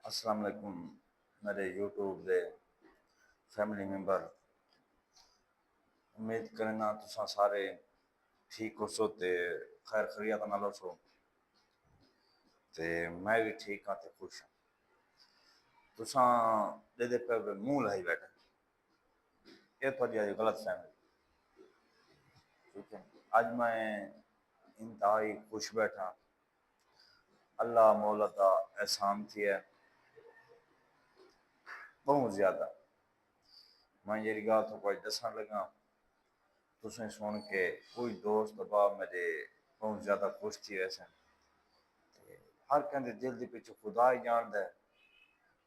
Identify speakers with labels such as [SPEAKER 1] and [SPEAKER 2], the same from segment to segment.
[SPEAKER 1] السلام علیکم میرے یوٹیوب دے فیملی ممبر، امید کرنا تساں سارے ٹھیک ہو سو تے خیر خیریت نال ہو سو تے میں بھی ٹھیک ہاں تے خوش ہاں۔ تساں دے پہ منہ لائی بیٹھے، یہ تھوڑی آج غلط فہمی، ٹھیک ہے۔ اج میں انتہائی خوش بیٹھا، اللہ مولا دا احسان تھی ہے بہت زیادہ۔ میں یہ گال تو کوئی دسن لگا، تسیں سن کے کوئی دوست با میرے بہت زیادہ خوش تھی ویسے۔ ہر کہندے دل دے پیچھے خدا ہی جاندا ہے،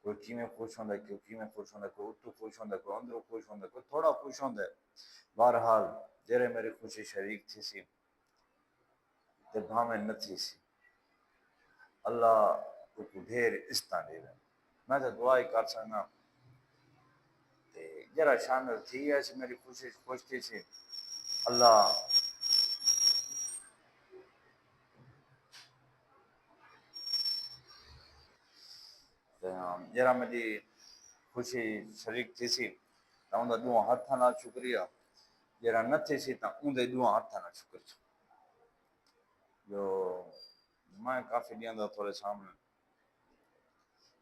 [SPEAKER 1] کوئی کیویں خوش ہوندا ہے، کوئی کیویں خوش ہوندا ہے، کوئی اتو خوش ہوندا ہے، کوئی اندروں خوش ہوندا ہے، کوئی تھوڑا خوش ہوندا ہے۔ بہرحال جڑے میری خوشی شریک تھی سی تے بھاویں نہ تھی سی، اللہ کو ڈھیر عزتاں دے۔ میں تو دعا ہی کر سکنا تے جرا شامل تھی ایسی میری خوشی خوش تھی سی، اللہ جرا میری خوشی شریک تھی سی تا اوندا دواں ہتھاں نال شکریہ، جرا نہ تھی سی تا اوندے دواں ہتھاں نال شکر جو میں کافی ڈیاں دا تھوڑے سامنے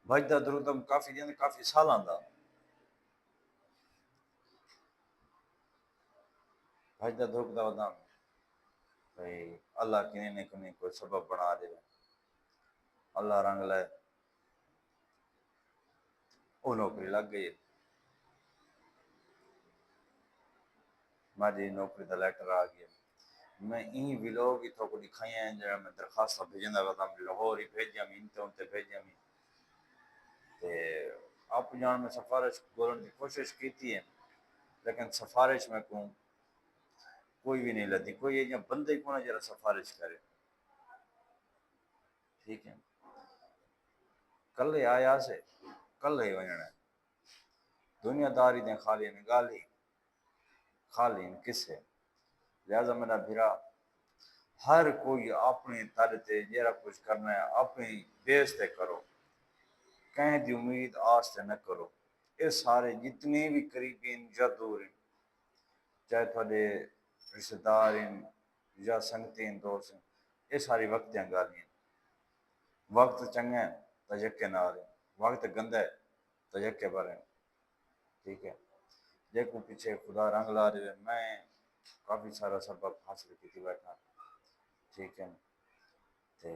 [SPEAKER 1] بھجدا درودم کافی ڈیاں کافی سالاں دا بھجدا درودہ ودام بھئی اللہ کنے نے کنے کوئی سبب بنا دے، اللہ رنگ لے او نوکری لگ گئی، میری نوکری دا لیٹر آ گیا۔ میں این ویلوگ ہی تو کو دکھائی ہیں جڑا میں درخواست بھیجندا ودا لاہور ہی بھیجیا میں انتے بھیجیا میں تے آپ جان میں سفارش کرن کی کوشش کیتی ہے، لیکن سفارش میں کوئی بھی نہیں لدی، کوئی یہ بندے کو نہ جرا سفارش کرے، ٹھیک ہے۔ کل ہی آیا سے کل ہی وجنا ہے، دنیا داری دیں خالی نے گالی خالی کس ہے، لہذا میرا بھرا ہر کوئی اپنی طرح جیرا کچھ کرنا ہے اپنی بیس تے کرو، کہیں دی امید آس تے نہ کرو۔ یہ سارے جتنے بھی قریبی یا دور ہیں، چاہے تھوڑے رشتہ دار ہیں یا سنگتی ہیں دوست ہیں، یہ ساری وقت دیں گالیاں۔ وقت چنگا ہے تو یکے نال ہے، وقت گندا ہے تو یکے پر ہے، ٹھیک ہے۔ جے کو پیچھے خدا رنگ لا رہے میں کافی سارا سبق حاصل کی بیٹھا، ٹھیک ہے۔ تے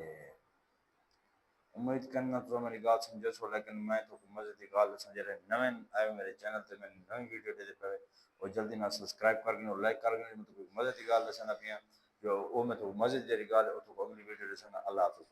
[SPEAKER 1] امید کرنا تو میری گال سمجھو سو، لیکن میں تو مزے کی گال دساں جڑے نویں آئے میرے چینل تے میں نویں ویڈیو دے پے اور جلدی نہ سبسکرائب کر گئے اور لائک کر گئے، میں تو مزے کی گال دسنا پیا جو او میں تو مزے دی گال ہے، او تو اگلی ویڈیو دسنا۔ اللہ حافظ۔